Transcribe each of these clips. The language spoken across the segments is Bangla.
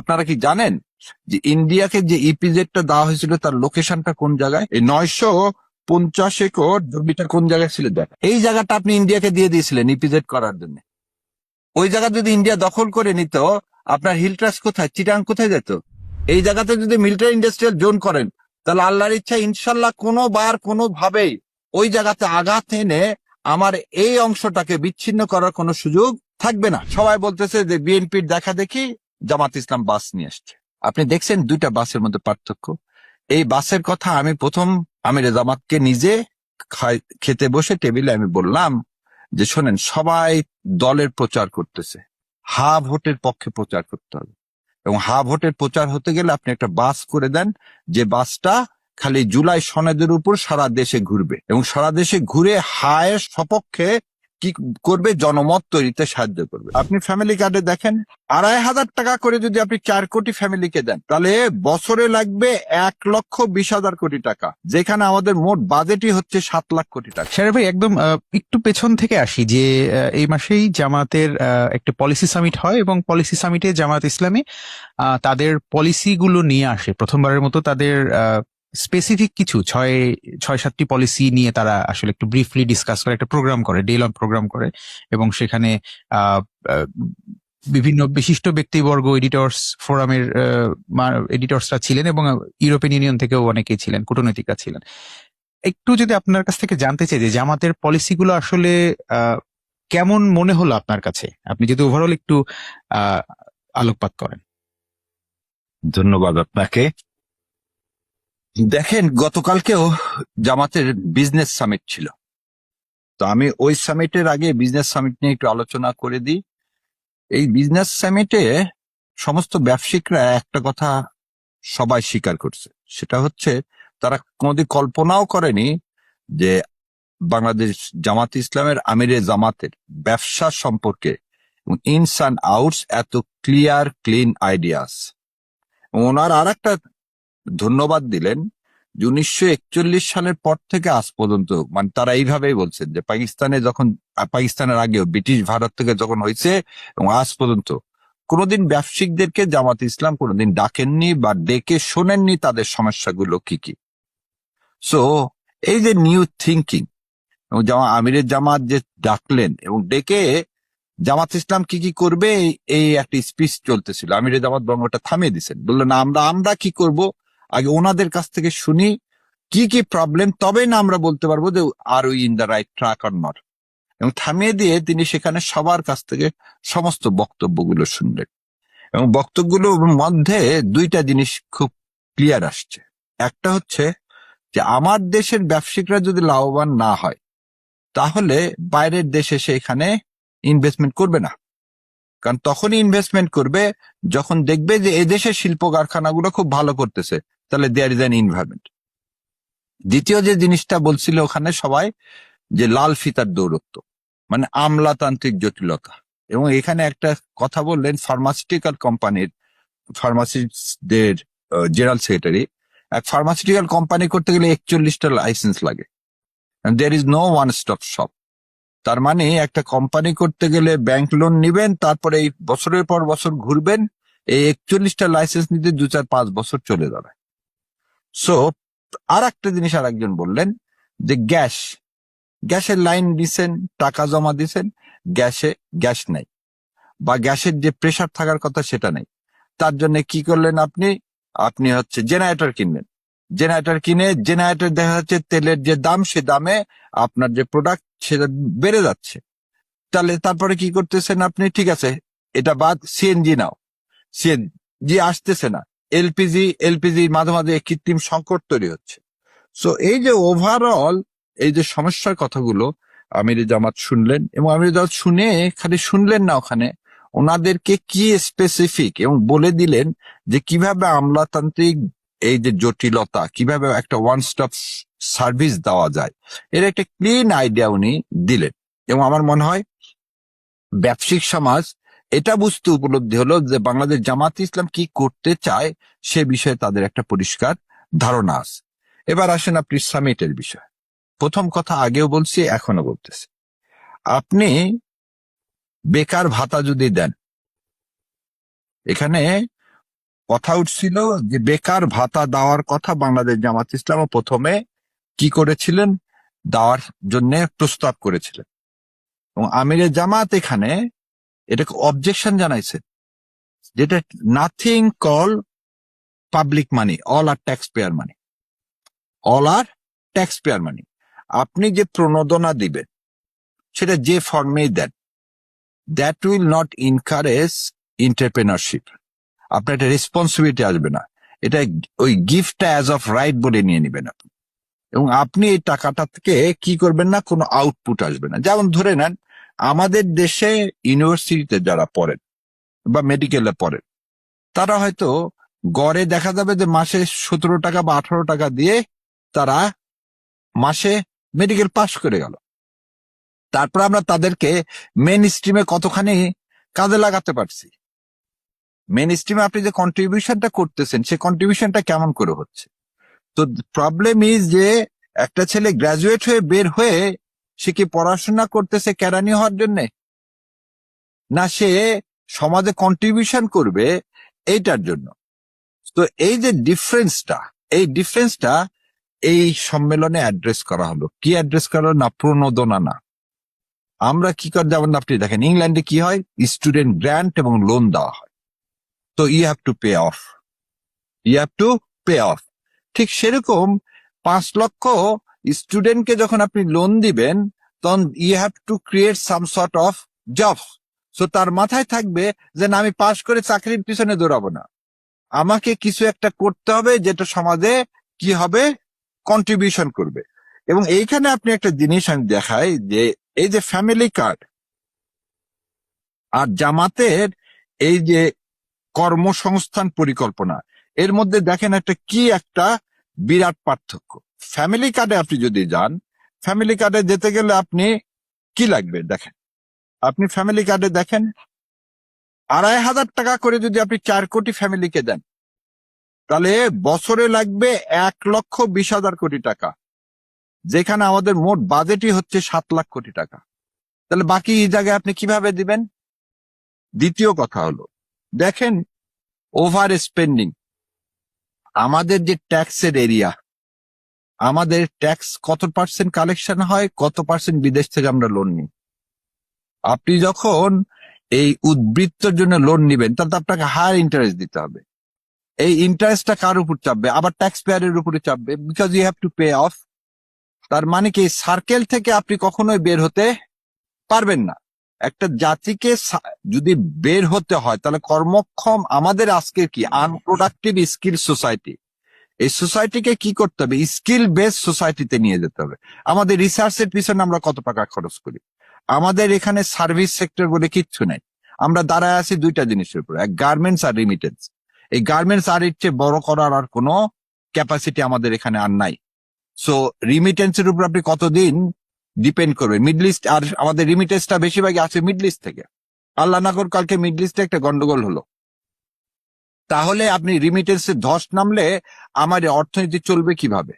আপনারা কি জানেন যে ইন্ডিয়াকে যে ইপিজেডটা দেওয়া হয়েছিল তার লোকেশনটা কোন জায়গায়? এই 950 একর জমিটা কোন জায়গায় ছিল দেখ, এই জায়গাটা আপনি ইন্ডিয়াকে দিয়ে দিয়েছিলেন ইপিজেড করার জন্য। ওই জায়গা যদি ইন্ডিয়া দখল করে নিত, আপনার হিল ট্রাস্ট কোথায়, চিটাং কোথায় যেত? এই জায়গাতে যদি মিলিটারি ইন্ডাস্ট্রিয়াল জোন করেন, তাহলে আল্লাহর ইচ্ছা ইনশাল্লাহ কোনোবার কোনোভাবেই ওই জায়গাতে আঘাত এনে আমার এই অংশটাকে বিচ্ছিন্ন করার কোনো সুযোগ থাকবে না। সবাই বলতেছে যে বিএনপির দেখা দেখি জামাত ইসলাম বাস নিয়ে আসছে। আপনি দেখছেন দুইটা বাসের মধ্যে পার্থক্য? এই বাসের কথা আমি প্রথম আমির জামাতকে নিজে খেতে বসে টেবিলে আমি বললাম যে শোনেন, সবাই দলের প্রচার করতেছে, হা ভোটের পক্ষে প্রচার করতে হবে, এবং হা ভোটের প্রচার হতে গেলে আপনি একটা বাস করে দেন, যে বাসটা খালি জুলাই সনদের উপর সারা দেশে ঘুরবে, এবং সারা দেশে ঘুরে হায়ের সপক্ষে কি করবে, জনমত তৈরিতে সাহায্য করবে। আপনি ফ্যামিলি কার্ডে দেখেন, 2,500 টাকা করে যদি আপনি 4 কোটি ফ্যামিলিকে দেন, তাহলে বছরে লাগবে 1,20,000 কোটি টাকা, যেখানে আমাদের মোট বাজেটই হচ্ছে 7 লাখ কোটি টাকা। শেরার ভাই, একদম একটু পেছন থেকে আসি যে এই মাসেই জামাতের একটা পলিসি সামিট হয়, এবং পলিসি সামিটে জামাত ইসলামী তাদের পলিসিগুলো নিয়ে আসে প্রথমবারের মতো। তাদের স্পেসিফিক কিছু 6-7টি পলিসি নিয়ে তারা আসলে একটু ব্রিফলি ডিসকাস করে, একটা প্রোগ্রাম করে, ডে লং প্রোগ্রাম করে, এবং সেখানে বিভিন্ন বিশিষ্ট ব্যক্তিবর্গ, এডিটর্স ফোরামের এডিটর্সরা ছিলেন, এবং ইউরোপিয়ান ইউনিয়ন থেকেও অনেকেই ছিলেন, কূটনীতিকরা ছিলেন। একটু যদি আপনার কাছ থেকে জানতে চাই যে জামাতের পলিসিগুলো আসলে কেমন মনে হলো আপনার কাছে, আপনি যদি ওভারঅল একটু আলোকপাত করেন। ধন্যবাদ আপনাকে। দেখেন, গতকালকেও জামাতের বিজনেস সামিট ছিল, তো আমি ওই সামিটের আগে বিজনেস সামিট নিয়ে একটু আলোচনা করে দিই। এই বিজনেস সামিটে সমস্ত ব্যবসায়িকরা একটা কথা সবাই স্বীকার করছে, সেটা হচ্ছে তারা কোনোদিন কল্পনাও করেনি যে বাংলাদেশ জামাত ইসলামের আমিরে জামাতের ব্যবসা সম্পর্কে ইনস অ্যান্ড আউটস এত ক্লিয়ার ক্লিন আইডিয়াস। ওনার আর একটা ধন্যবাদ দিলেন যে 1941 সালের পর থেকে আজ পর্যন্ত, মানে তারা এইভাবেই বলছেন যে পাকিস্তানের আগেও ব্রিটিশ ভারত থেকে যখন হয়েছে এবং আজ পর্যন্ত কোনোদিন ব্যবসায়িকদেরকে জামাত ইসলাম কোনোদিন ডাকেননি বা ডেকে শোনেননি তাদের সমস্যাগুলো কি কি। সো এই যে নিউ থিঙ্কিং, এবং আমিরের জামাত যে ডাকলেন এবং ডেকে জামাত ইসলাম কি কি করবে এই একটা স্পিচ চলতেছিল, আমিরের জামাত বঙ্গটা থামিয়ে দিচ্ছেন, বললেন আমরা কি করব, আগে ওনাদের কাছ থেকে শুনি কি কি প্রবলেম, তবে না আমরা বলতে পারবো যে are we in the right track or not. এবং থামিয়ে দিয়ে তিনি সেখানে সবার কাছ থেকে সমস্ত বক্তব্যগুলো শুনলেন, এবং বক্তব্যগুলোর মধ্যে দুইটা জিনিস খুব ক্লিয়ার আসছে। একটা হচ্ছে যে আমার দেশের ব্যবসায়িকরা যদি লাভবান না হয়, তাহলে বাইরের দেশে সে এখানে ইনভেস্টমেন্ট করবে না, কারণ তখনই ইনভেস্টমেন্ট করবে যখন দেখবে যে এদেশের শিল্প কারখানাগুলো খুব ভালো করতেছে, তাহলে দেয়ার ইজ অ্যান এনভায়রনমেন্ট। দ্বিতীয় যে জিনিসটা বলছিল ওখানে সবাই, যে লাল ফিতার দৌরত্ব, মানে আমলাতান্ত্রিক জটিলতা। এবং এখানে একটা কথা বললেন, ফার্মাসিউটিক্যাল কোম্পানির ফার্মাসিস্টদের জেনারেল সেক্রেটারি, এক ফার্মাসিউটিক্যাল কোম্পানি করতে গেলে 41টা লাইসেন্স লাগে, there is no one stop shop. তার মানে একটা কোম্পানি করতে গেলে ব্যাংক লোন নিবেন, তারপরে এই বছরের পর বছর ঘুরবেন, এই 41টা লাইসেন্স নিতে 2-4-5 বছর চলে যাবে। সো আর একটা জিনিস আর একজন বললেন যে গ্যাসের লাইন দিছেন, টাকা জমা দিছেন, গ্যাস নাই, বা গ্যাসের যে প্রেসার থাকার কথা সেটা নেই। তার জন্য কি করলেন আপনি হচ্ছে জেনারেটর কিনবেন, জেনারেটর কিনে জেনারেটর দেখা যাচ্ছে তেলের যে দাম, সে দামে আপনার যে প্রোডাক্ট সেটা বেড়ে যাচ্ছে। তাহলে তারপরে কি করতেছেন আপনি, ঠিক আছে এটা বাদ, সিএনজি নাও, সিএনজি আসতেছে না, এলপিজি মাঝে মাঝে কৃত্রিম সংকট তৈরি হচ্ছে। সো এই যে ওভারঅল এই যে সমস্যার কথাগুলো আমির জামাত শুনলেন, এবং আমির জামাত শুনে খালি শুনলেন না, ওখানে ওনাদেরকে কি স্পেসিফিক এবং বলে দিলেন যে কিভাবে আমলাতান্ত্রিক এই যে জটিলতা, কিভাবে একটা ওয়ান স্টপ সার্ভিস দেওয়া যায়, এর একটা ক্লিন আইডিয়া উনি দিলেন। এবং আমার মনে হয় ব্যবসায়িক সমাজ এটা বুঝতে উপলব্ধি হলো যে বাংলাদেশ জামাত ইসলাম কি করতে চায়, সে বিষয়ে তাদের একটা পরিষ্কার ধারণা আছে। এবার আসেন আপনি সামিটের বিষয়। প্রথম কথা আগেও বলছি, এখনো বলতেছি, আপনি বেকার ভাতা যদি দেন, এখানে কথা উঠছিল যে বেকার ভাতা দেওয়ার কথা বাংলাদেশ জামাত ইসলাম প্রথমে কি করেছিলেন, দেওয়ার জন্য প্রস্তাব করেছিলেন, এবং আমিরে জামাত এখানে এটাকে অবজেকশন জানাইছে, যেটা nothing call public money, all are taxpayer money, all are taxpayer money. আপনি যে প্রণোদনা দিবেন সেটা যে ফর্মেই দেন, that will not encourage entrepreneurship. আপনার একটা রেসপন্সিবিলিটি আসবে না, এটা ওই গিফটটা অ্যাজ অফ রাইট বলে নিয়ে নিবেন আপনি, এবং আপনি এই টাকাটা থেকে কি করবেন না, কোনো আউটপুট আসবে না। যেমন ধরে নেন আমাদের দেশে ইউনিভার্সিটিতে যারা পড়েন বা মেডিকেলে পড়েন, তারা হয়তো গড়ে দেখা যাবে যে মাসে 17 টাকা বা 18 টাকা দিয়ে তারা মাসে মেডিকেল পাশ করে গেল। তারপর আমরা তাদেরকে মেন স্ট্রিমে কতখানি কাজে লাগাতে পারছি, মেন স্ট্রিমে আপনি যে কন্ট্রিবিউশনটা করতেছেন সেই কন্ট্রিবিউশনটা কেমন করে হচ্ছে। তো প্রবলেম ইজ যে একটা ছেলে গ্রাজুয়েট হয়ে বের হয়ে সে কি পড়াশোনা করতেছে কেরানি হওয়ার জন্য, না সে সমাজে কন্ট্রিবিউশন করবে এইটার জন্য। তো এই যে ডিফারেন্সটা, এই ডিফারেন্সটা এই সম্মেলনে অ্যাড্রেস করা হলো। কি অ্যাড্রেস করা হলো? না প্রণোদনা না। আমরা কি করে, যেমন আপনি দেখেন ইংল্যান্ডে কি হয়, স্টুডেন্ট গ্র্যান্ট এবং লোন দেওয়া হয়, তো you have to pay off, you have to pay off. ঠিক সেরকম 5 লক্ষ স্টুডেন্টকে যখন আপনি লোন দিবেন তখন you have to create some sort of jobs. So তার মাথায় থাকবে যে না, আমি পাশ করে চাকরির পিছনে দৌড়াবো না, আমাকে কিছু একটা করতে হবে যেটা সমাজে কি হবে, কন্ট্রিবিউশন করবে। এবং এইখানে আপনি একটা জিনিস আমি দেখাই যে এই যে ফ্যামিলি কার্ড আর জামাতের এই যে কর্মসংস্থান পরিকল্পনা, এর মধ্যে দেখেন একটা বিরাট পার্থক্য। ফ্যামিলি কার্ডে আপনি যদি যান, ফ্যামিলি কার্ডে যেতে গেলে আপনি কি লাগবে দেখেন, আপনি ফ্যামিলি কার্ডে দেখেন 2,500 টাকা করে যদি আপনি 4 কোটি ফ্যামিলিকে দেন, তাহলে বছরে লাগবে 1,20,000 কোটি টাকা, যেখানে আমাদের মোট বাজেটই হচ্ছে 7 লাখ কোটি টাকা। তাহলে বাকি এই জায়গায় আপনি কিভাবে দিবেন? দ্বিতীয় কথা হলো, দেখেন ওভার স্পেন্ডিং, আমাদের যে ট্যাক্সের এরিয়া, আমাদের ট্যাক্স কত পার্সেন্ট কালেকশন হয়, কত পার্সেন্ট বিদেশ থেকে আমরা লোন নিই। আপনি যখন এই উদ্বৃত্তর জন্য লোন নিবেন তাহলে তো আপনাকে হায়ার ইন্টারেস্ট দিতে হবে। এই ইন্টারেস্টটা কার উপর চাপবে? আবার ট্যাক্স পেয়ারের উপরে চাপবে, because you have to pay off. তার মানে কি, সার্কেল থেকে আপনি কখনোই বের হতে পারবেন না। একটা জাতিকে যদি বের হতে হয় তাহলে কর্মক্ষম, আমাদের আজকে কি আনপ্রোডাক্টিভ স্কিল সোসাইটি, এই সোসাইটিকে কি করতে হবে, স্কিল বেস সোসাইটিতে নিয়ে যেতে হবে। আমাদের রিসার্চের পিছনে আমরা কত টাকা খরচ করি, আমাদের এখানে সার্ভিস সেক্টর বলে কিচ্ছু নেই। আমরা দাঁড়ায় আছি দুইটা জিনিসের উপর, এক গার্মেন্টস আর রিমিটেন্স। এই গার্মেন্টস আর এর চেয়ে বড় করার আর কোনো ক্যাপাসিটি আমাদের এখানে আর নাই। সো রিমিটেন্সের উপর আপনি কতদিন ডিপেন্ড করবে? মিডল ইস্ট, আর আমাদের রিমিটেন্সটা বেশিরভাগই আছে মিডল ইস্ট থেকে। আল্লাহ না করুক কালকে মিডল ইস্টে একটা গন্ডগোল হলো, তাহলে আপনি রিমিটেন্সে ধস নামলে আমার অর্থনীতি চলবে কিভাবে?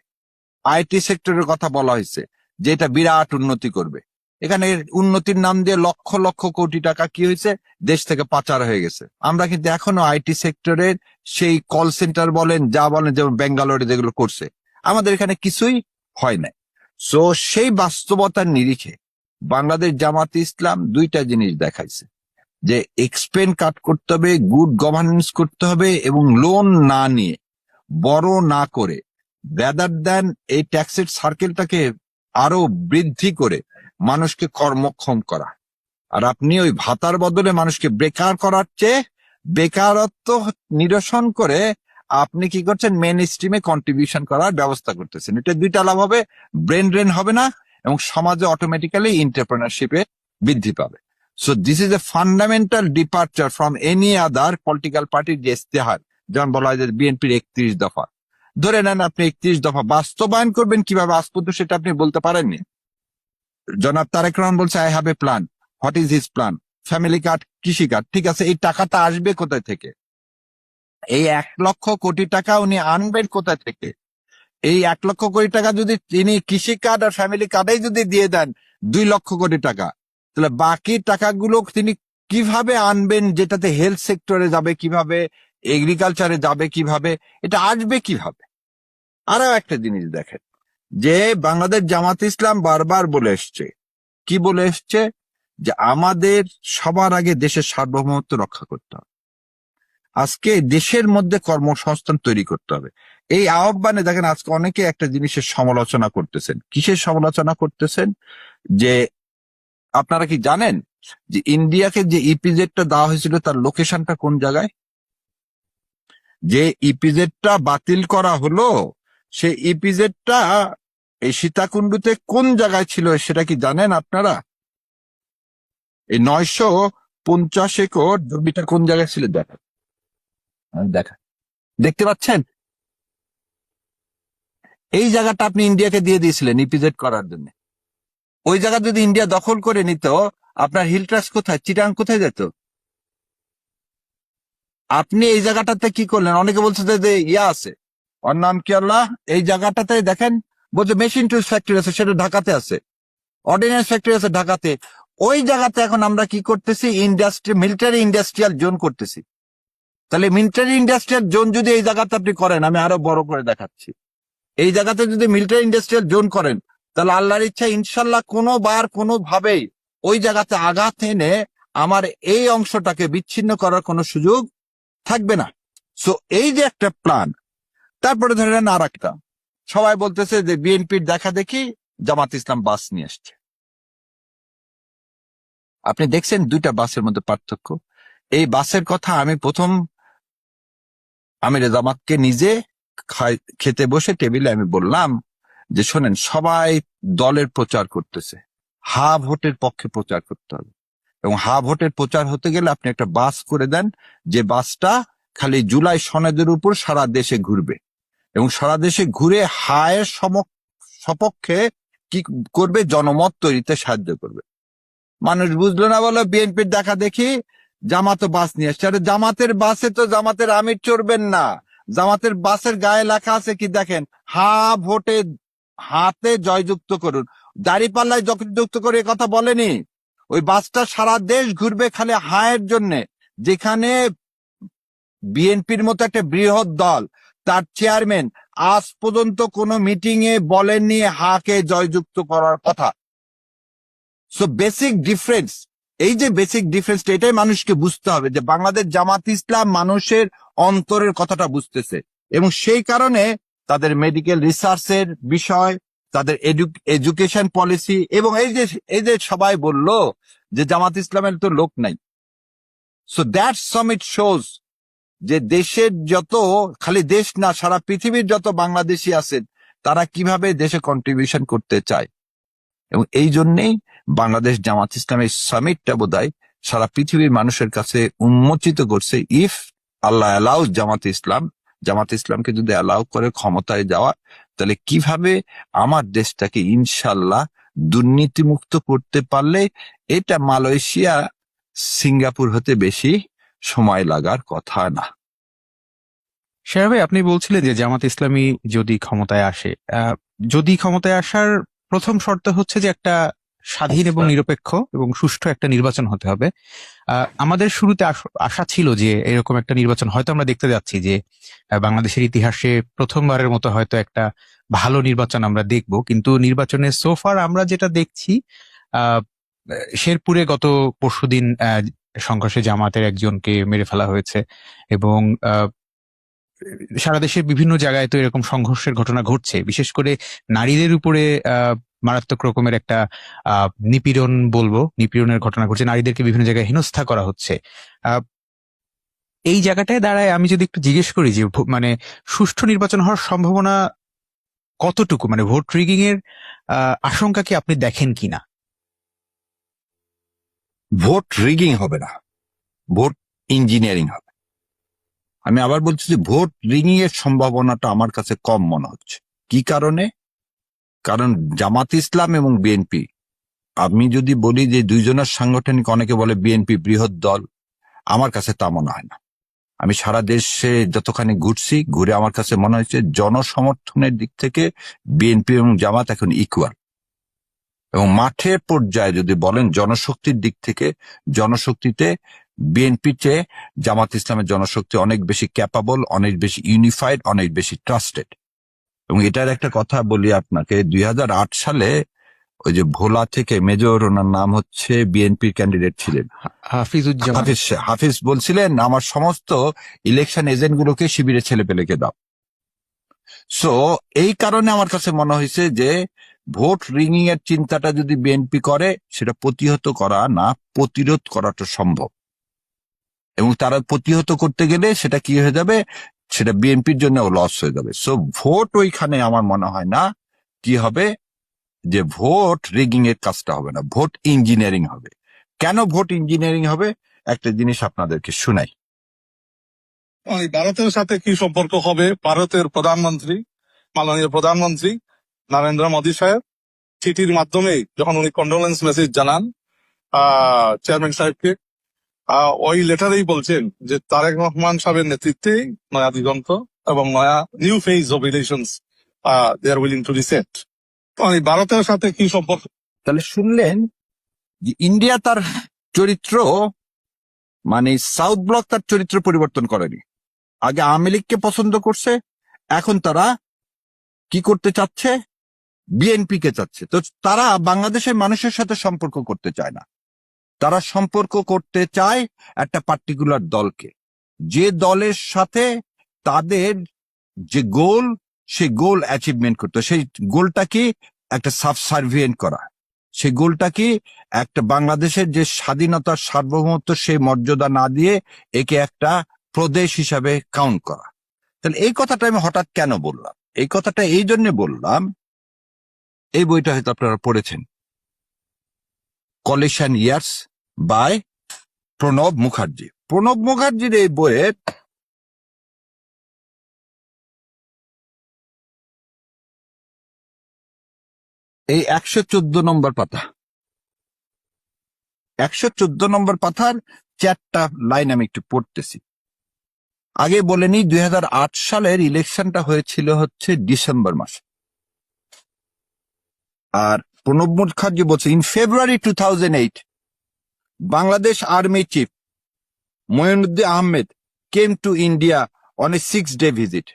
আইটি সেক্টরের কথা বলা হয়েছে যে এটা বিরাট উন্নতি করবে, এখানে উন্নতির নাম দিয়ে লক্ষ লক্ষ কোটি টাকা কি হয়েছে, দেশ থেকে পাচার হয়ে গেছে। আমরা কিন্তু এখনো আইটি সেক্টরের সেই কল সেন্টার বলেন যা বলেন, যেমন ব্যাঙ্গালোরে যেগুলো করছে, আমাদের এখানে কিছুই হয় না। সো সেই বাস্তবতার নিরিখে বাংলাদেশ জামাতে ইসলাম দুইটা জিনিস দেখাইছে, যে এক্সপেন্ড কাট করতে হবে, গুড গভর্নেন্স করতে হবে, এবং লোন না নিয়ে, বড় না করে, রাদার দ্যান এই ট্যাক্সের সার্কেলটাকে আরো বৃদ্ধি করে মানুষকে কর্মক্ষম করা। আর আপনি ওই ভাতার বদলে মানুষকে বেকার করার চেয়ে বেকারত্ব নিরসন করে আপনি কি করছেন, মেন স্ট্রিমে কন্ট্রিবিউশন করার ব্যবস্থা করতেছেন। এটা দুইটা লাভ হবে, ব্রেন ড্রেন হবে না, এবং সমাজে অটোমেটিক্যালি এন্টারপ্রেনারশিপে বৃদ্ধি পাবে। So this is a fundamental departure from any other political পার্টির যে ইস্তেহার, যেমন বলা হয় যে বিএনপির 31 দফা। ধরে নেন আপনি 31 দফা বাস্তবায়ন করবেন কিভাবে, আজ পর্যন্ত সেটা আপনি বলতে পারেননি। জনাব তারেক রহমান বলছে I have a plan. What is his plan? Family card, কৃষি কার্ড। ঠিক আছে, এই টাকাটা আসবে কোথায় থেকে? এই 1,00,000 কোটি টাকা উনি আনবেন কোথায় থেকে? এই 1,00,000 কোটি টাকা যদি তিনি কৃষি কার্ড আর ফ্যামিলি কার্ডেই যদি দিয়ে দেন 2,00,000 কোটি টাকা, তাহলে বাকি টাকাগুলো তিনি কিভাবে আনবেন, যেটাতে হেলথ সেক্টরে যাবে, কিভাবে এগ্রিকালচারে যাবে কিভাবে, এটা আসবে কিভাবে? আরো একটা জিনিস দেখেন, যে বাংলাদেশ জামাত ইসলাম বারবার বলে এসছে, কি বলে এসছে, যে আমাদের সবার আগে দেশের সার্বভৌমত্ব রক্ষা করতে হবে, আজকে দেশের মধ্যে কর্মসংস্থান তৈরি করতে হবে। এই আহ্বানে দেখেন আজকে অনেকে একটা জিনিসের সমালোচনা করতেছেন। কিসের সমালোচনা করতেছেন? যে আপনারা কি জানেন যে ইন্ডিয়াকে যে ইপিজেডটা দেওয়া হয়েছিল তার লোকেশনটা কোন জায়গায়? যে ইপিজেডটা বাতিল করা হলো সেই ইপিজেডটা এই সীতাকুণ্ডুতে কোন জায়গায় ছিল সেটা কি জানেন আপনারা? এই 950 একর জমিটা কোন জায়গায় ছিল দেখা দেখা দেখতে পাচ্ছেন? এই জায়গাটা আপনি ইন্ডিয়াকে দিয়ে দিয়েছিলেন ইপিজেড করার জন্য। ওই জায়গা যদি ইন্ডিয়া দখল করে নিত, আপনার হিল ট্রাস্ট কোথায়, চিটাং কোথায় যেত? আপনি এই জায়গাটাতে কি করলেন? অনেকে বলছে যে ইয়া আছে, ওর নাম কি আল্লাহ, এই জায়গাটাতে দেখেন বলছে মেশিন টুলস ফ্যাক্টরি আছে, সেটা ঢাকাতে আছে। অর্ডিন্যান্স ফ্যাক্টরি আছে ঢাকাতে। ওই জায়গাতে এখন আমরা কি করতেছি, মিলিটারি ইন্ডাস্ট্রিয়াল জোন করতেছি। তাহলে মিলিটারি ইন্ডাস্ট্রিয়াল জোন যদি এই জায়গাতে আপনি করেন, আমি আরো বড় করে দেখাচ্ছি, এই জায়গাতে যদি মিলিটারি ইন্ডাস্ট্রিয়াল জোন করেন, তাহলে আল্লাহর ইচ্ছা ইনশাল্লাহ কোনোভাবেই ওই জায়গাতে আঘাত এনে আমার এই অংশটাকে বিচ্ছিন্ন করার কোনো সুযোগ থাকবে না। সো এই যে একটা প্ল্যান। তারপরে ধরেন আর একটা, সবাই বলতেছে যে বিএনপির দেখা দেখি জামাত ইসলাম বাস নিয়ে আসছে। আপনি দেখছেন দুইটা বাসের মধ্যে পার্থক্য। এই বাসের কথা আমি প্রথম আমির জামাতকে নিজে খেতে বসে টেবিলে আমি বললাম যে শোনেন, সবাই দলের প্রচার করতেছে, হা ভোটের পক্ষে প্রচার করতে হবে, এবং হা ভোটের প্রচার হতে গেলে আপনি একটা বাস করে দেন, যে বাসটা খালি জুলাই সনদের উপর সারা দেশে ঘুরবে, এবং সারা দেশে ঘুরে হায়ের সপক্ষে কি করবে, জনমত তৈরিতে সাহায্য করবে। মানুষ বুঝলো না, বলো বিএনপির দেখা দেখি জামাতও বাস নিয়ে আসছে। আরে জামাতের বাসে তো জামাতের আমির চড়বেন না, জামাতের বাসের গায়ে লেখা আছে কি দেখেন, হা ভোটে হাতে জয়যুক্ত করুন। দাঁড়িপাল্লায় যুক্ত করে কথা বলেনি, ওই বাসটা সারা দেশ ঘুরবে খালি হায়ের জন্য। যেখানে বিএনপির মতো একটা বৃহৎ দল, তার চেয়ারম্যান আজ পর্যন্ত কোনো মিটিং এ বলেননি হাকে জয়যুক্ত করার কথা। সো বেসিক ডিফারেন্স, এই যে বেসিক ডিফারেন্স, এটাই মানুষকে বুঝতে হবে, যে বাংলাদেশ জামাত ইসলাম মানুষের অন্তরের কথাটা বুঝতেছে, এবং সেই কারণে তাদের মেডিকেল রিসার্চের বিষয়, তাদের এডুকেশন পলিসি, এবং এই যে সবাই বলল যে জামাত ইসলামের তো লোক নাই। সো দ্যাট সামিট শোজ যে দেশের যত, খালি দেশ না সারা পৃথিবীর যত বাংলাদেশি আছেন, তারা কিভাবে দেশে কন্ট্রিবিউশন করতে চায়। এবং এই জন্যেই বাংলাদেশ জামাত ইসলামের সামিটটা বোধহয় সারা পৃথিবীর মানুষের কাছে উন্মোচিত করছে, ইফ আল্লাহ অ্যালাউ জামাত ইসলামকে যদি অ্যালাউ করে ক্ষমতায় যাওয়া, তাহলে কিভাবে আমার দেশটাকে ইনশাল্লাহ দুর্নীতিমুক্ত করতে পারলে এটা মালয়েশিয়া সিঙ্গাপুর হতে বেশি সময় লাগার কথা না। শের ভাই, আপনি বলছিলেন যে জামাত ইসলামী যদি ক্ষমতায় আসে, যদি ক্ষমতায় আসার প্রথম শর্ত হচ্ছে যে একটা স্বাধীন এবং নিরপেক্ষ এবং সুষ্ঠু একটা নির্বাচন হতে হবে। আমাদের শুরুতে আশা ছিল যে এরকম একটা নির্বাচন হয়তো আমরা দেখতে যাচ্ছি, যে বাংলাদেশের ইতিহাসে প্রথমবারের মতো হয়তো একটা ভালো নির্বাচন আমরা দেখব। কিন্তু নির্বাচনে সোফার আমরা যেটা দেখছি, আহ শেরপুরে গত পরশুদিন সংঘর্ষে জামাতের একজনকে মেরে ফেলা হয়েছে, এবং সারা দেশের বিভিন্ন জায়গায় তো এরকম সংঘর্ষের ঘটনা ঘটছে। বিশেষ করে নারীদের উপরে মারাত্মক রকমের একটা নিপীড়নের ঘটনা ঘটছে, নারীদেরকে বিভিন্ন জায়গায় হেনস্থা করা হচ্ছে। এই জায়গাটায় দাঁড়ায় আমি যদি একটু জিজ্ঞেস করি যে মানে সুষ্ঠু নির্বাচন হওয়ার সম্ভাবনা কতটুকু, মানে ভোট রিগিং এর আশঙ্কা কি আপনি দেখেন কিনা? ভোট রিগিং হবে না, ভোট ইঞ্জিনিয়ারিং হবে। আমি আবার বলছি যে ভোট রিগিং এর সম্ভাবনাটা আমার কাছে কম মনে হচ্ছে। কি কারণে? কারণ জামাত ইসলাম এবং বিএনপি, আমি যদি বলি যে দুইজনের সাংগঠনিক, অনেকে বলে বিএনপি বৃহৎ দল, আমার কাছে তা মনে হয় না। আমি সারা দেশে যতখানি ঘুরে আমার কাছে মনে হয়েছে জনসমর্থনের দিক থেকে বিএনপি এবং জামাত এখন ইকুয়াল, এবং মাঠের পর্যায়ে যদি বলেন জনশক্তির দিক থেকে, জনশক্তিতে বিএনপির চেয়ে জামাত ইসলামের জনশক্তি অনেক বেশি ক্যাপাবল, অনেক বেশি ইউনিফাইড, অনেক বেশি ট্রাস্টেড। এবং এটার একটা কথা বলি আপনাকে, 2008 সালে ওই যে ভোলা থেকে মেজর, ওনার নাম হচ্ছে, বিএনপির ক্যান্ডিডেট ছিলেন হাফিজুজ্জামান। হাফিজ বলছিলেন আমার সমস্ত ইলেকশন এজেন্ট গুলোকে শিবিরে ছেলে পেলেকে দাও। সো এই কারণে আমার কাছে মনে হয়েছে যে ভোট রিগিং এর চিন্তাটা যদি বিএনপি করে, সেটা প্রতিহত করা না, প্রতিরোধ করাটা সম্ভব। এবং তারা প্রতিহত করতে গেলে সেটা কি হয়ে যাবে, সেটা বিএনপির জন্য লস হয়ে যাবে। সো ভোট ওইখানে আমার মনে হয় না কি হবে, যে ভোট রিগিং এর কাজটা হবে না, ভোট ইঞ্জিনিয়ারিং হবে। কেন ভোট ইঞ্জিনিয়ারিং হবে, একটা জিনিস আপনাদেরকে শোনাই। ভারতের সাথে কি সম্পর্ক হবে? ভারতের প্রধানমন্ত্রী, মাননীয় প্রধানমন্ত্রী নরেন্দ্র মোদী সাহেব চিঠির মাধ্যমে যখন উনি কন্ডোলেন্স মেসেজ জানান চেয়ারম্যান সাহেবকে, ওই লেটারেই বলছেন যে তারেক রহমান সাহেবের নেতৃত্বে নয়া দিগন্ত এবং নয়া new phase of relations they are willing to reset. ভারতের সাথে কি সম্পর্ক? তাহলে শুনলেন যে ইন্ডিয়া তার চরিত্র, মানে সাউথ ব্লক তার চরিত্র পরিবর্তন করেনি। আগে আওয়ামী লীগকে পছন্দ করছে, এখন তারা কি করতে চাচ্ছে, বিএনপি কে চাচ্ছে। তো তারা বাংলাদেশের মানুষের সাথে সম্পর্ক করতে চায় না, তারা সম্পর্ক করতে চায় একটা পার্টিকুলার দলকে, যে দলের সাথে তাদের যে গোল, সেই গোল অ্যাচিভমেন্ট করতে। সেই গোলটা কি, একটা সাবসার্ভিয়েন্ট করা। সেই গোলটা কি, একটা বাংলাদেশের যে স্বাধীনতার সার্বভৌমত্ব, সেই মর্যাদা না দিয়ে একে একটা প্রদেশ হিসাবে কাউন্ট করা। তাহলে এই কথাটা আমি হঠাৎ কেন বললাম, এই কথাটা এই জন্য বললাম, এই বইটা হয়তো আপনারা পড়েছেন, coalition years by Pranab Mukherjee. Pranab মুখার্জির এই বইয়ের এই 114 নম্বর পাতা, 114 নম্বর পাতার 4টা লাইন আমি একটু পড়তেছি। আগে বলেনি 2008 সালের ইলেকশনটা হয়েছিল হচ্ছে ডিসেম্বর মাসে। আর প্রণব মুখার্জি বলছে, in February 2008 Bangladesh army chief Moinuddin Ahmed came to India on a 6-day visit.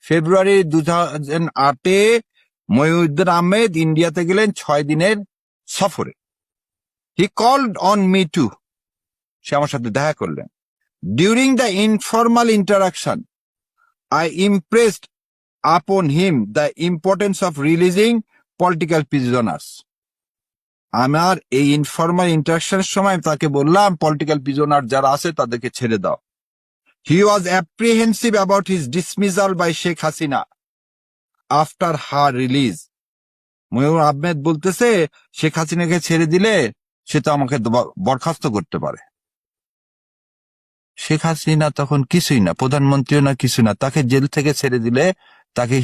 February 2008-এ মঈনুদ্দিন আহমেদ ইন্ডিয়াতে গেলেন 6 দিনের সফরে। He called on me too, সে আমার সাথে দেখা করলেন। During the informal interaction I impressed upon him the importance of releasing political prisoners. আমার এই ইনফর্মাল ইন্টারাকশনের সময় তাকে বললাম, পলিটিক্যাল প্রিজনার যারা আছে তাদেরকে ছেড়ে দাও। He was apprehensive about his dismissal by Sheikh Hasina after her release. Moinul Ahmed বলতেছে, শেখ হাসিনাকে ছেড়ে দিলে সে তো আমাকে বরখাস্ত করতে পারে। শেখ হাসিনা তখন কিছুই না, প্রধানমন্ত্রীও না, কিছু না, তাকে জেল থেকে ছেড়ে দিলে তাকে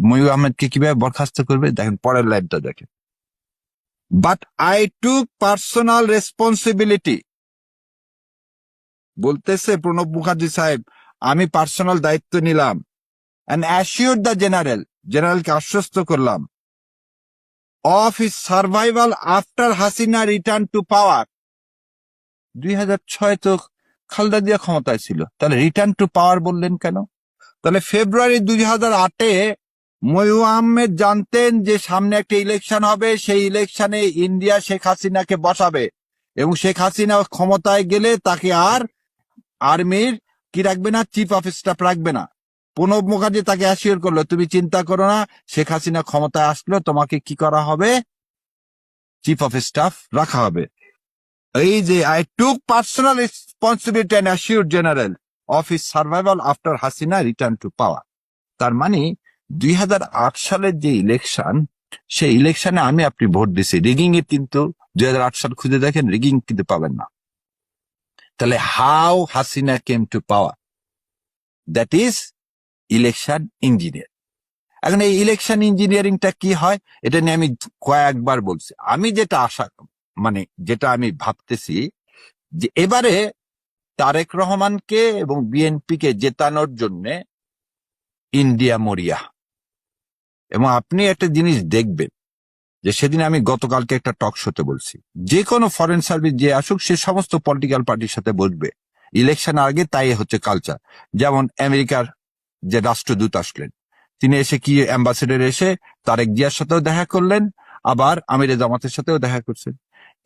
মঈনুল আহমেদকে কিভাবে বরখাস্ত করবে? দেখেন পরের লাইনটা দেখেন। But I took personal responsibility, বলতেছে প্রণব মুখার্জি সাহেব, আমি পার্সোনাল দায়িত্ব নিলাম, and assured the জেনারেলকে আশ্বস্ত করলাম, of his survival after Hasina returned to power। 2006 তো খালেদা জিয়া ক্ষমতায় ছিল, তাহলে রিটার্ন টু পাওয়ার বললেন কেন? তাহলে ফেব্রুয়ারি 2008-এ মঈনুল আহমেদ জানতেন যে সামনে একটা ইলেকশন হবে, সেই ইলেকশনে ইন্ডিয়া শেখ হাসিনাকে বসাবে, এবং শেখ হাসিনা ক্ষমতায় গেলে তাকে আর আর্মির কি রাখবে না, চিফ অফ স্টাফ রাখবে না। প্রণব মুখার্জি তাকে অ্যাসিওর করলো, তুমি চিন্তা করো না, শেখ হাসিনা ক্ষমতায় আসলো তোমাকে কি করা হবে, চিফ অফ স্টাফ রাখা হবে। এই যে I took personal responsibility and assure general of his survival after Hasina return to power. তার মানে 2008 সালের যে ইলেকশন, সেই ইলেকশনে আমি আপনি ভোট দিছি, রিগিং এ কিন্তু 2008 সাল খুঁজে দেখেন, রিগিং কিন্তু পাবেন না। তাহলে how Hasina came to power, that is election engineer. এখন এই ইলেকশন ইঞ্জিনিয়ারিংটা কি হয়, এটা নিয়ে আমি কয়েকবার বলছি। আমি যেটা যেটা আমি ভাবতেছি যে এবারে তারেক রহমানকে এবং বিএনপিকে জেতানোর জন্য ইন্ডিয়া মরিয়া। এবং আপনি একটা জিনিস দেখবেন, যে সেদিন আমি গতকালকে একটা টক শোতে বলছি, যে কোনো ফরেন সার্ভিস যে আসুক সে সমস্ত পলিটিক্যাল পার্টির সাথে বসবে ইলেকশন আগে, তাই হচ্ছে কালচার। যেমন আমেরিকার যে রাষ্ট্রদূত আসলেন, তিনি এসে কি অ্যাম্বাসেডর এসে তারেক জিয়ার সাথেও দেখা করলেন, আবার আমিরে জামাতের সাথেও দেখা করছেন।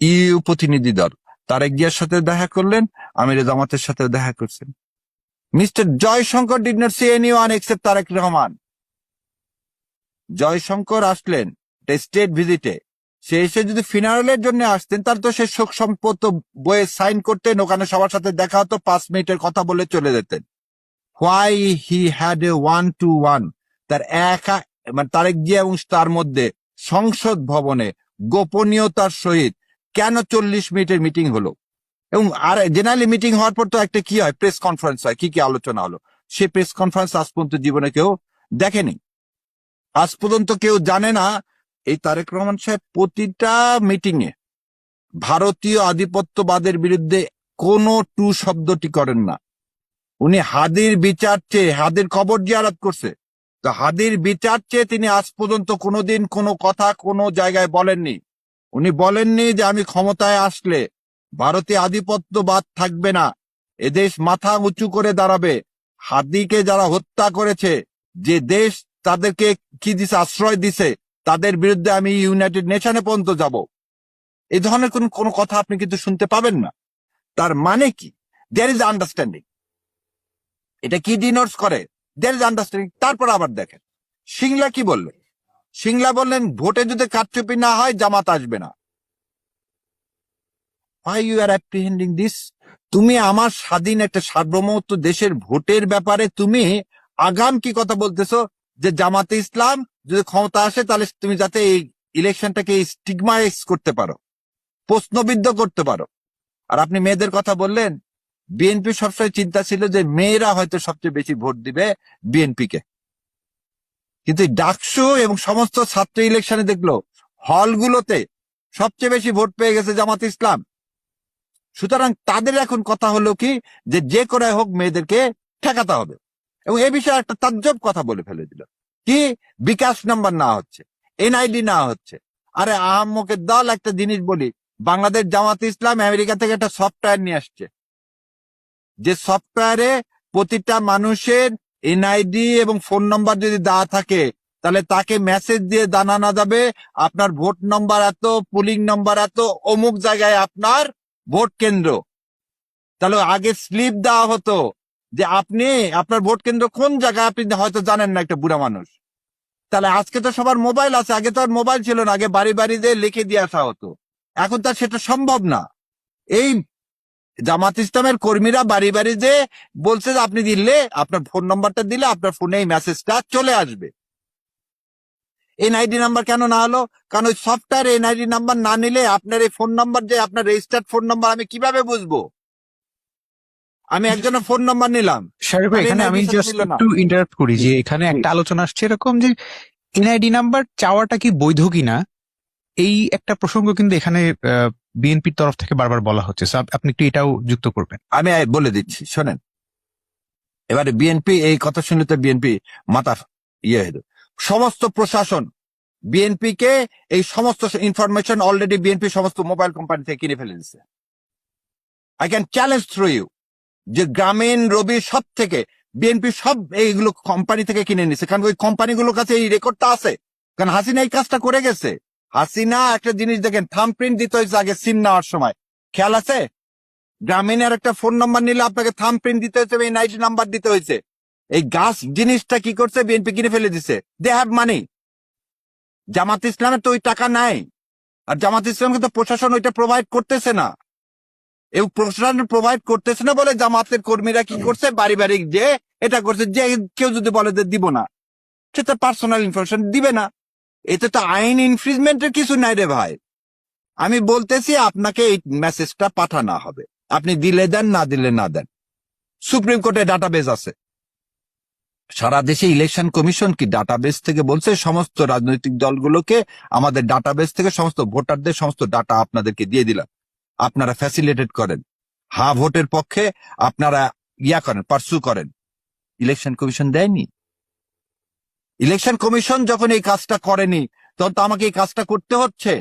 ইউ প্রতিনিধি দল তারেক জিয়ার সাথে দেখা করলেন, আমিরে জামাতের সাথেও দেখা করছেন। Mister Jaishankar did not see anyone except Tarique Rahman. Jaishankar আসলেন স্টেট ভিজিটে, সে এসে যদি ফিনারেলের জন্য আসতেন তার তো সে শোক সম্পত্ত বইয়ে সাইন করতেন, ওখানে সবার সাথে দেখা হতো, 5 মিনিটের কথা বলে চলে যেতেন। Why he had a 1-to-1 তার একা, মানে তারেক জিয়া এবং তার মধ্যে সংসদ ভবনে গোপনীয়তার সহিত কেন 40 মিনিটের মিটিং হলো? এবং আর জেনারেলি মিটিং হওয়ার পর তো একটা কি হয়, প্রেস কনফারেন্স হয়, কি কি আলোচনা হলো। সে প্রেস কনফারেন্স আজ পর্যন্ত জীবনে কেউ দেখেনি, আজ পর্যন্ত কেউ জানে না। এই তারেক রহমান সাহেব প্রতিটা মিটিং এ ভারতীয় আধিপত্যবাদের বিরুদ্ধে কোনো টু শব্দটি করেন না। উনি হাদির বিচার চেয়ে, হাদির কবর জিয়ারত করছে, তো হাদির বিচার চেয়ে তিনি আজ পর্যন্ত কোনোদিন কোনো কথা কোনো জায়গায় বলেননি। উনি বলেননি যে আমি ক্ষমতায় আসলে ভারতীয় আধিপত্যবাদ থাকবে না, এদেশ মাথা উঁচু করে দাঁড়াবে। হাদিকে যারা হত্যা করেছে, যে দেশ তাদেরকে কি দিছে, আশ্রয় দিছে, তাদের বিরুদ্ধে আমি ইউনাইটেড নেশনে পর্যন্ত যাব। এই ধরনের কোনো কথা আপনি কিন্তু শুনতে পাবেন না। তার মানে কি? There is understanding. এটা কি ডিনোটস করে? There is understanding. তারপর আবার দেখেন সিংলা কি বললেন। সিংলা বললেন ভোটে যদি কারচুপি না হয় জামাত আসবে না। Why you are apprehending this? তুমি আমার স্বাধীন একটা সার্বভৌমত্ব দেশের ভোটের ব্যাপারে তুমি আগাম কি কথা বলতেছো, যে জামাতে ইসলাম যদি ক্ষমতা আসে তাহলে তুমি যাতে এই ইলেকশনটাকে স্টিগমাইজ করতে পারো, প্রশ্নবিদ্ধ করতে পারো। আর আপনি মেয়েদের কথা বললেন, বিএনপি সবসময় চিন্তা ছিল যে মেয়েরা হয়তো সবচেয়ে বেশি ভোট দিবে বিএনপি কে, কিন্তু ডাকসু এবং সমস্ত ছাত্র ইলেকশনে দেখলো হলগুলোতে সবচেয়ে বেশি ভোট পেয়ে গেছে জামাত ইসলাম। সুতরাং তাদের এখন কথা হলো কি, যে যে করে হোক মেয়েদেরকে ঠেকাতে হবে। এবং এ বিষয়ে একটা তাজ্জব কথা বলে ফেলে দিল, কি বিকাশ নাম্বার না হচ্ছে, এনআইডি না হচ্ছে। আরে আহম্মকের দল, একটা জিনিস বলি, বাংলাদেশ জামাত ইসলাম আমেরিকা থেকে একটা সফটওয়্যার নিয়ে আসছে, যে সফটওয়্যারে প্রতিটা মানুষের এনআইডি এবং ফোন নাম্বার যদি দেওয়া থাকে, তাহলে তাকে মেসেজ দিয়ে জানানো যাবে আপনার ভোট নাম্বার এত, পুলিং নাম্বার এত, অমুক জায়গায় আপনার ভোট কেন্দ্র। তাহলে আগে স্লিপ দেওয়া হতো যে আপনি আপনার ভোট কেন্দ্র কোন জায়গায়, আপনি হয়তো জানেন না, একটা বুড়া মানুষ। তাহলে আজকে তো সবার মোবাইল আছে, আগে তো আর মোবাইল ছিল না, আগে বাড়ি বাড়ি দিয়ে লিখে দিয়ে আসা হতো। এখন তো সেটা সম্ভব না। এই জামাত ইসলামের কর্মীরা বাড়ি বাড়ি যে বলছে যে আপনি দিলে, আপনার ফোন নাম্বারটা দিলে আপনার ফোনে এই মেসেজটা চলে আসবে। এনআইডি নাম্বার কেন না হলো? কারণ ওই সফটওয়্যার এনআইডি নাম্বার না নিলে আপনার এই ফোন নাম্বার, যে আপনার রেজিস্টার্ড ফোন নাম্বার, আমি কিভাবে বুঝবো? আমি একজনের ফোন নাম্বার নিলাম, শাহরুখ ভাই, এখানে আমি জাস্ট একটু ইন্টারাপ্ট করি, যে এখানে একটা আলোচনা আসছে এরকম যে এনআইডি নাম্বার চাওয়াটা কি বৈধ কিনা, এই একটা প্রসঙ্গ কিন্তু এখানে বিএনপির তরফ থেকে বারবার বলা হচ্ছে। So, আপনি একটু এটাও যুক্ত করবেন। আমি বলে দিচ্ছি, শোনেন। এবারে বিএনপি এই কথা শুনলে তো বিএনপি মাথা ইয়ে হয়ে যাবে। সমস্ত প্রশাসন বিএনপি কে এই সমস্ত ইনফরমেশন অলরেডি বিএনপি সমস্ত মোবাইল কোম্পানি থেকে কিনে ফেলে দিচ্ছে। I can challenge through you, যে গ্রামীণ, রবি, সব থেকে বিএনপি সব এইগুলো কোম্পানি থেকে কিনে নিচ্ছে, কারণ ওই কোম্পানিগুলোর কাছে এই রেকর্ডটা আছে। কারণ হাসিনা এই কাজটা করে গেছে। হাসিনা একটা জিনিস দেখেন, থাম্বপ্রিন্ট দিতে হয়েছে আগে সিম নেওয়ার সময়, খেয়াল আছে? গ্রামীণের একটা ফোন নাম্বার নিলে আপনাকে থাম্বপ্রিন্ট দিতে হয়েছে, এনআইডি নাম্বার দিতে হয়েছে। এই গাছ জিনিসটা কি করছে, বিএনপি কিনে ফেলে দিচ্ছে। They have money. জামাত ইসলামের তো ওই টাকা নাই, আর জামাত ইসলামকে তো প্রশাসন ওইটা প্রোভাইড করতেছে না। এই প্রশাসন প্রোভাইড করতেছে না বলে জামাতের কর্মীরা কি করছে, বাড়ি বাড়ি যে এটা করছে, যে কেউ যদি বলে যে দিব না, সেটা পার্সোনাল ইনফরমেশন দিবে না। এতে তো আইন ইনফ্রিজমেন্টের কিছু নাই রে ভাই। আমি বলতেছি আপনাকে এই মেসেজটা পাঠানো হবে, আপনি দিলে দেন, না দিলে না দেন। সুপ্রিম কোর্টে ডাটাবেস আছে, সারা দেশে ইলেকশন কমিশন কি ডাটাবেস থেকে বলছে সমস্ত রাজনৈতিক দলগুলোকে আমাদের ডাটাবেস থেকে সমস্ত ভোটারদের সমস্ত ডাটা আপনাদেরকে দিয়ে দিলাম, আপনারা ফ্যাসিলিটেট করেন, হ্যাঁ ভোটের পক্ষে আপনারা করেন, পার্সু করেন। ইলেকশন কমিশন দেয়নি। ইলেকশন কমিশন যখন এই কাজটা করেনি, তখন তো আমাকে এই কাজটা করতে হচ্ছে।